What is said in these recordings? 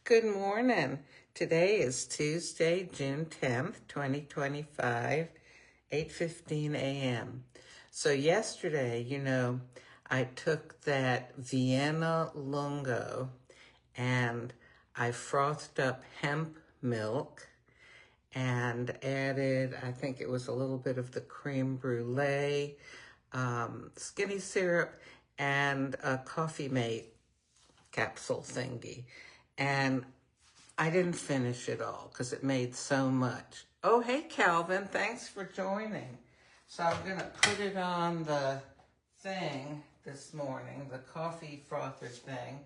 Good morning. Today is Tuesday, June 10th, 2025, 8:15 a.m. So yesterday, I took that Vienna Lungo and I frothed up hemp milk and added, I think it was a little bit of the creme brulee, skinny syrup, and a Coffee Mate capsule thingy. And I didn't finish it all because it made so much. Oh, hey, Calvin, thanks for joining. So I'm going to put it on the thing this morning, the coffee frother thing.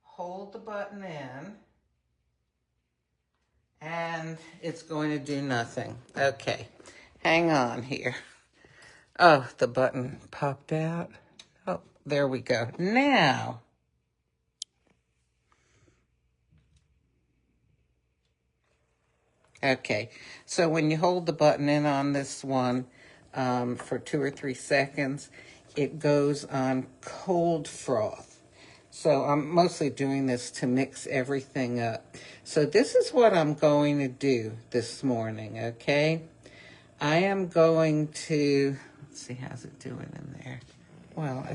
Hold the button in, and it's going to do nothing. Okay, hang on here. Oh, the button popped out. Oh, there we go. Now, okay, so when you hold the button in on this one for 2 or 3 seconds, it goes on cold froth. So I'm mostly doing this to mix everything up. So this is what I'm going to do this morning, okay? I am going to, let's see, how's it doing in there? Well,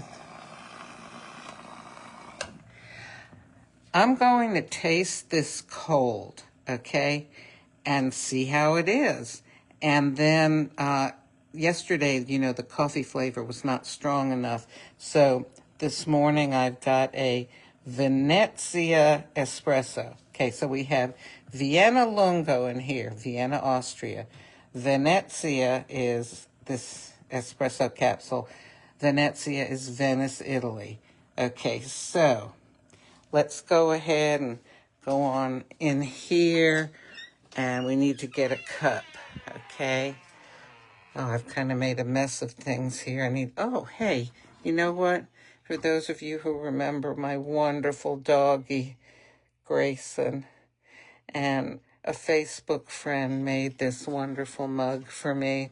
I'm going to taste this cold, okay, and see how it is. And then yesterday, the coffee flavor was not strong enough. So this morning I've got a Venezia espresso. Okay, so we have Vienna Lungo in here, Vienna, Austria. Venezia is this espresso capsule. Venezia is Venice, Italy. Okay, so let's go ahead and go on in here, and we need to get a cup, okay? Oh, I've kind of made a mess of things here. Oh, hey, you know what? For those of you who remember my wonderful doggy, Grayson, and a Facebook friend made this wonderful mug for me.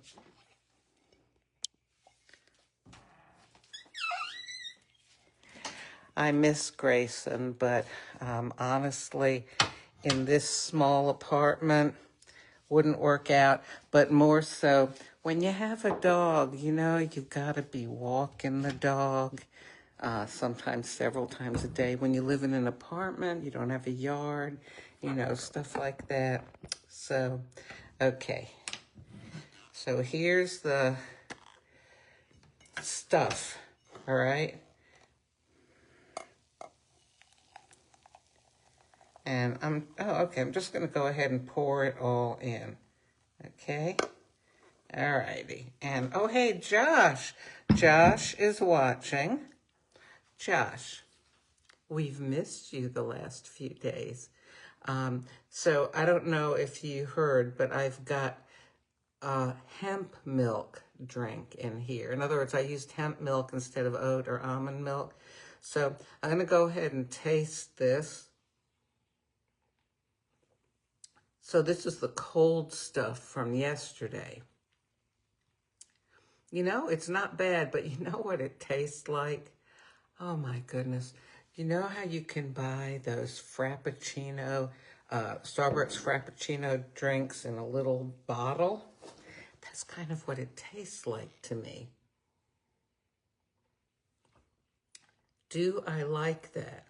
I miss Grayson, but honestly, in this small apartment, wouldn't work out. But more so, when you have a dog, you've got to be walking the dog, sometimes several times a day. When you live in an apartment, you don't have a yard, stuff like that. So, okay. So here's the stuff, all right? And I'm just going to go ahead and pour it all in. Okay? All righty. And, oh, hey, Josh. Josh is watching. Josh, we've missed you the last few days. So I don't know if you heard, but I've got a hemp milk drink in here. In other words, I used hemp milk instead of oat or almond milk. So I'm going to go ahead and taste this. So this is the cold stuff from yesterday. It's not bad, but you know what it tastes like? Oh my goodness. You know how you can buy those Frappuccino, Starbucks Frappuccino drinks in a little bottle? That's kind of what it tastes like to me. Do I like that?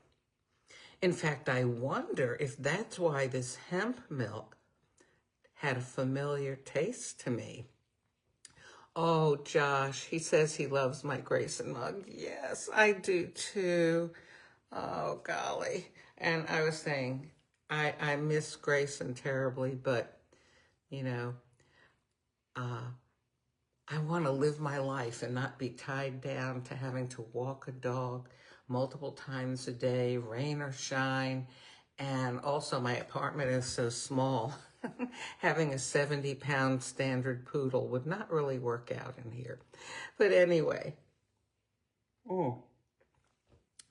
In fact, I wonder if that's why this hemp milk had a familiar taste to me. Oh, Josh, he says he loves my Grayson mug. Yes, I do too. Oh, golly. And I was saying, I miss Grayson terribly, but, I want to live my life and not be tied down to having to walk a dog multiple times a day, rain or shine. And also my apartment is so small. Having a 70-pound standard poodle would not really work out in here. But anyway.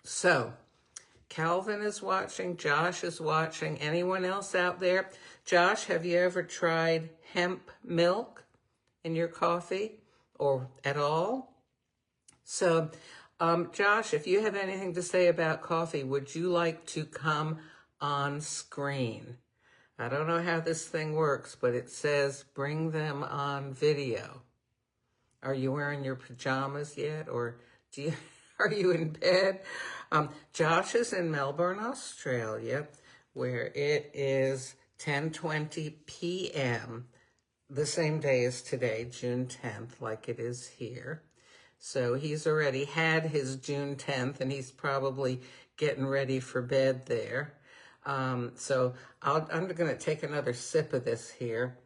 So, Calvin is watching. Josh is watching. Anyone else out there? Josh, have you ever tried hemp milk in your coffee or at all? So, Josh, if you have anything to say about coffee, would you like to come on screen. I don't know how this thing works, but it says bring them on video. Are you wearing your pajamas yet, or are you in bed? Josh is in Melbourne, Australia, where it is 10:20 p.m., the same day as today, June 10th, like it is here. So he's already had his June 10th, and he's probably getting ready for bed there. So I'm going to take another sip of this here.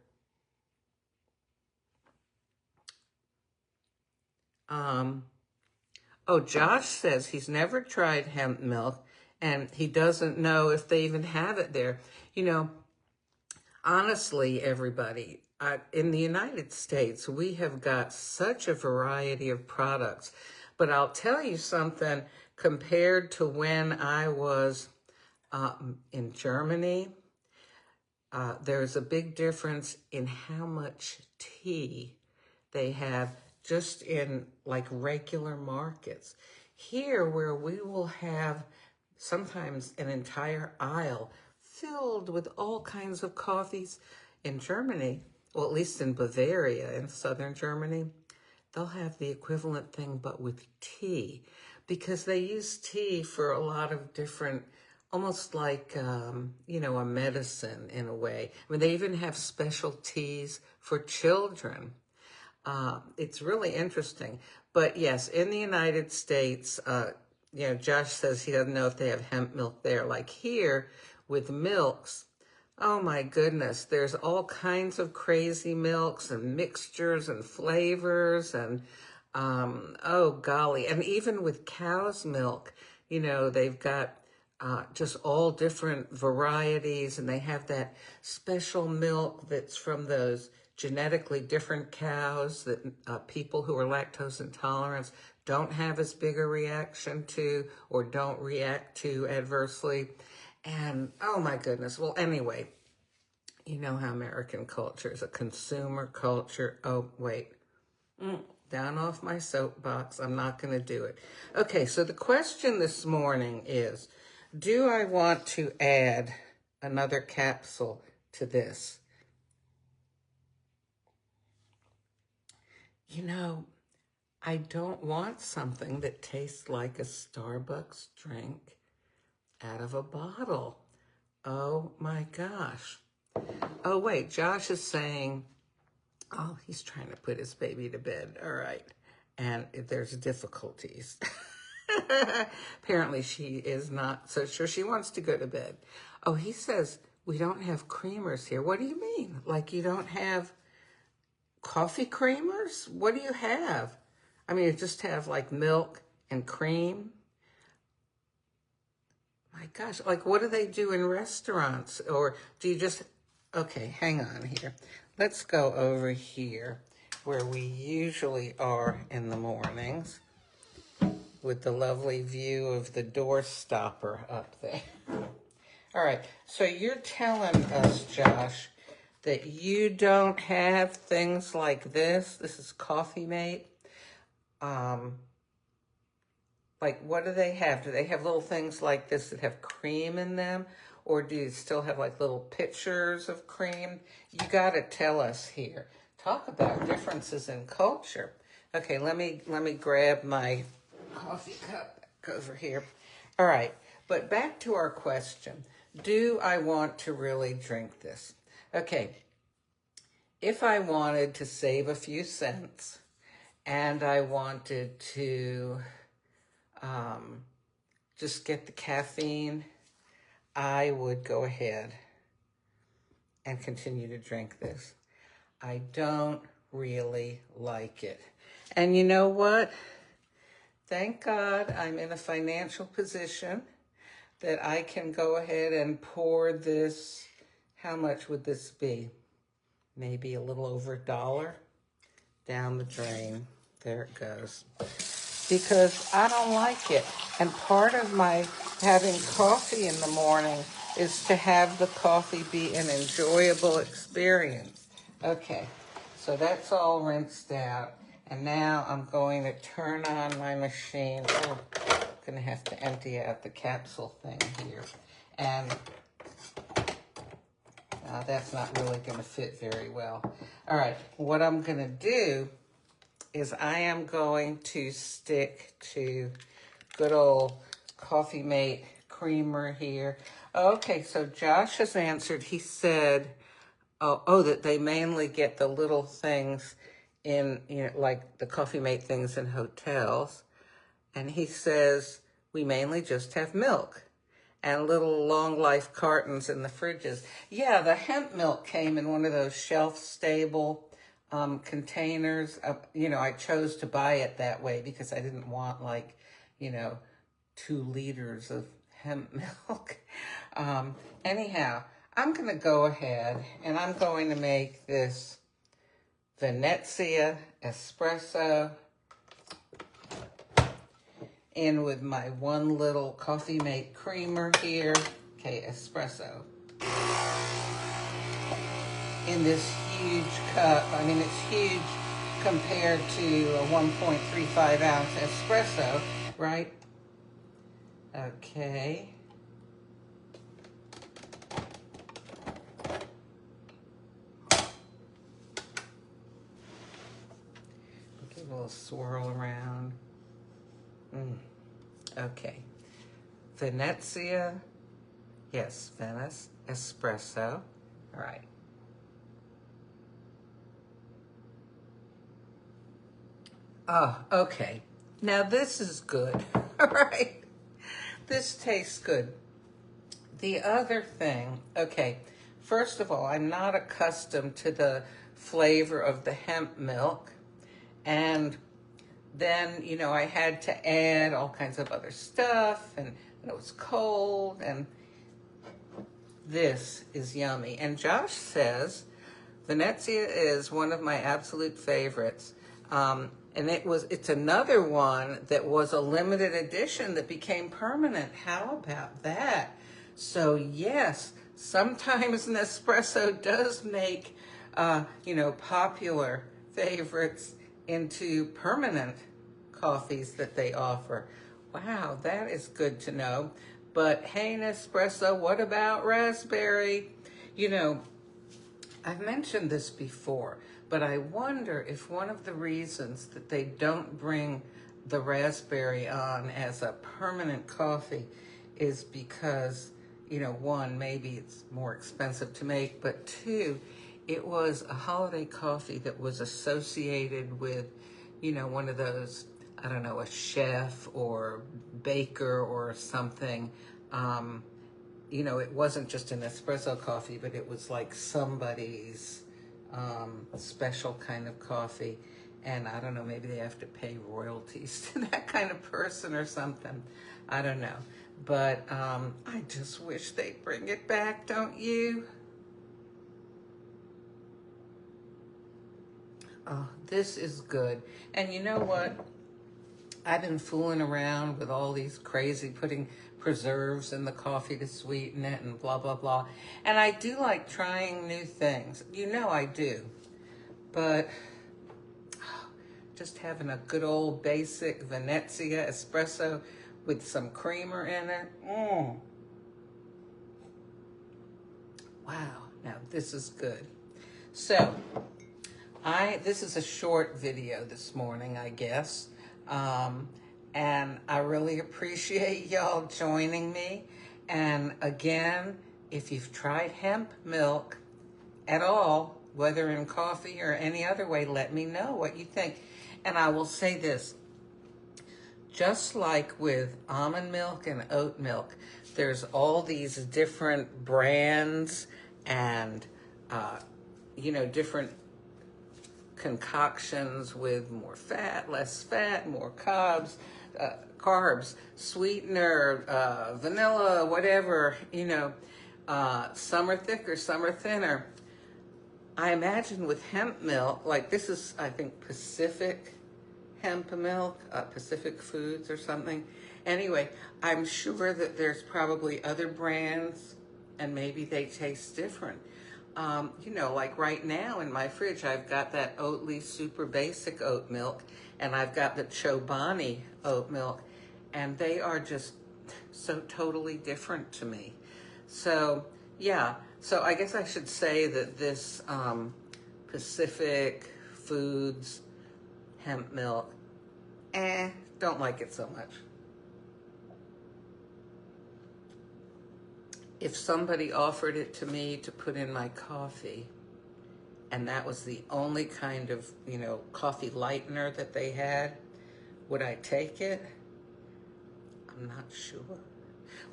Oh, Josh says he's never tried hemp milk, and he doesn't know if they even have it there. You know, honestly, everybody, in the United States, we have got such a variety of products. But I'll tell you something, compared to when I was in Germany, there's a big difference in how much tea they have just in like regular markets. Here, where we will have sometimes an entire aisle filled with all kinds of coffees, in Germany, well, at least in Bavaria, in southern Germany, they'll have the equivalent thing but with tea, because they use tea for a lot of different, almost like, you know, a medicine in a way. I mean, they even have special teas for children. It's really interesting. But yes, in the United States, you know, Josh says he doesn't know if they have hemp milk there. Like here with milks, oh my goodness, there's all kinds of crazy milks and mixtures and flavors and, oh golly. And even with cow's milk, you know, they've got just all different varieties, and they have that special milk that's from those genetically different cows that people who are lactose intolerant don't have as big a reaction to, or don't react to adversely. And oh my goodness. Well, anyway, you know how American culture is a consumer culture. Oh, wait. Down off my soapbox. I'm not going to do it. Okay, so the question this morning is, do I want to add another capsule to this? You know, I don't want something that tastes like a Starbucks drink out of a bottle. Oh my gosh. Oh wait, Josh is saying, oh, he's trying to put his baby to bed. All right. And there's difficulties. Apparently she is not so sure she wants to go to bed. Oh, he says we don't have creamers here. What do you mean? Like you don't have coffee creamers? What do you have? I mean, you just have like milk and cream. My gosh, like what do they do in restaurants? Or do you just, okay, hang on here. Let's go over here where we usually are in the mornings with the lovely view of the door stopper up there. All right, so you're telling us, Josh, that you don't have things like this. This is Coffee Mate. Like, what do they have? Do they have little things like this that have cream in them? Or do you still have like little pitchers of cream? You got to tell us here. Talk about differences in culture. Okay, let me grab my coffee cup back over here. All right, but back to our question. Do I want to really drink this? Okay, if I wanted to save a few cents and I wanted to just get the caffeine, I would go ahead and continue to drink this. I don't really like it. And you know what? Thank God I'm in a financial position that I can go ahead and pour this. How much would this be? Maybe a little over $1 down the drain. There it goes. Because I don't like it. And part of my having coffee in the morning is to have the coffee be an enjoyable experience. Okay, so that's all rinsed out. And now I'm going to turn on my machine. Oh, I'm going to have to empty out the capsule thing here. And That's not really going to fit very well. All right, what I'm going to do is I am going to stick to good old Coffee Mate creamer here. Okay, so Josh has answered. He said, that they mainly get the little things in, like the Coffee Mate things in hotels. And he says, we mainly just have milk and little long life cartons in the fridges. Yeah, the hemp milk came in one of those shelf stable containers. I chose to buy it that way because I didn't want 2 liters of hemp milk. Anyhow, I'm going to go ahead and I'm going to make this Venezia espresso in with my one little Coffee Mate creamer here. Okay, espresso. In this huge cup. I mean, it's huge compared to a 1.35 ounce espresso, right? Okay. Give a little swirl around. Okay. Venezia. Yes, Venice espresso. All right. Oh, okay. Now this is good. All right. This tastes good. The other thing, okay, first of all, I'm not accustomed to the flavor of the hemp milk. And then, I had to add all kinds of other stuff, and it was cold, and this is yummy. And Josh says Venezia is one of my absolute favorites. And it's another one that was a limited edition that became permanent. How about that? So yes, sometimes Nespresso does make, popular favorites into permanent coffees that they offer. Wow, that is good to know. But hey, Nespresso, what about raspberry? I've mentioned this before, but I wonder if one of the reasons that they don't bring the raspberry on as a permanent coffee is because, one, maybe it's more expensive to make, but 2, it was a holiday coffee that was associated with, one of those, I don't know, a chef or baker or something. It wasn't just an espresso coffee, but it was like somebody's special kind of coffee. And I don't know, maybe they have to pay royalties to that kind of person or something. I don't know. But I just wish they'd bring it back, don't you? Oh, this is good. And you know what? I've been fooling around with all these crazy putting preserves in the coffee to sweeten it and blah, blah, blah. And I do like trying new things. I do. But just having a good old basic Venezia espresso with some creamer in it. Wow, now this is good. So, this is a short video this morning, I guess. And I really appreciate y'all joining me. And again, if you've tried hemp milk at all, whether in coffee or any other way, let me know what you think. And I will say this, just like with almond milk and oat milk, there's all these different brands and, different concoctions with more fat, less fat, more carbs, sweetener, vanilla, whatever, some are thicker, some are thinner. I imagine with hemp milk, like this is, I think, Pacific hemp milk, Pacific Foods or something. Anyway, I'm sure that there's probably other brands and maybe they taste different. Like right now in my fridge, I've got that Oatly Super Basic oat milk, and I've got the Chobani oat milk, and they are just so totally different to me. So, yeah, So I guess I should say that this Pacific Foods hemp milk, don't like it so much. If somebody offered it to me to put in my coffee, and that was the only kind of, coffee lightener that they had, would I take it? I'm not sure.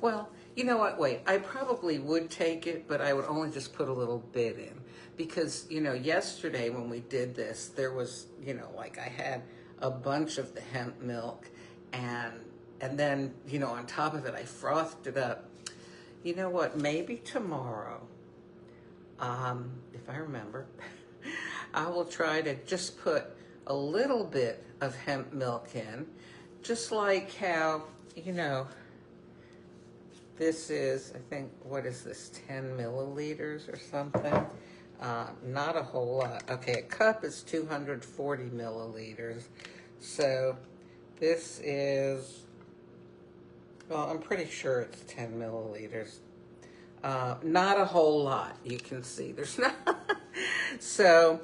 Well, you know what? Wait, I probably would take it, but I would only just put a little bit in. Because, yesterday when we did this, there was, like I had a bunch of the hemp milk and then, on top of it, I frothed it up. You know what? Maybe tomorrow, if I remember, I will try to just put a little bit of hemp milk in, just like how, this is, I think, what is this, 10 milliliters or something? Not a whole lot. Okay, a cup is 240 milliliters. So this is, well, I'm pretty sure it's 10 milliliters. Not a whole lot, you can see. There's not. So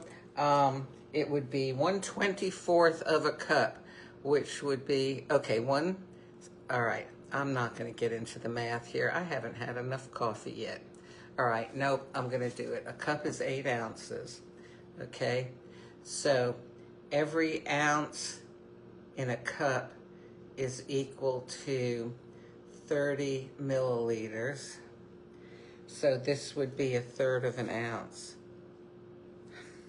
it would be 1/24 of a cup, which would be, okay, all right, I'm not going to get into the math here. I haven't had enough coffee yet. All right, nope, I'm going to do it. A cup is 8 ounces, okay? So every ounce in a cup is equal to 30 milliliters. So this would be 1/3 of an ounce.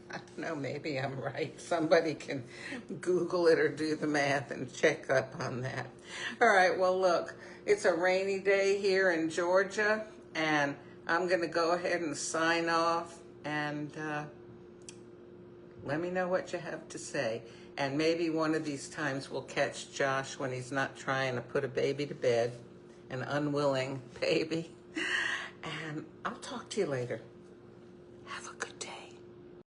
I don't know, maybe I'm right. Somebody can Google it or do the math and check up on that. All right, well, look, it's a rainy day here in Georgia, and I'm going to go ahead and sign off, and let me know what you have to say. And maybe one of these times we'll catch Josh when he's not trying to put a baby to bed, an unwilling baby. And I'll talk to you later. Have a good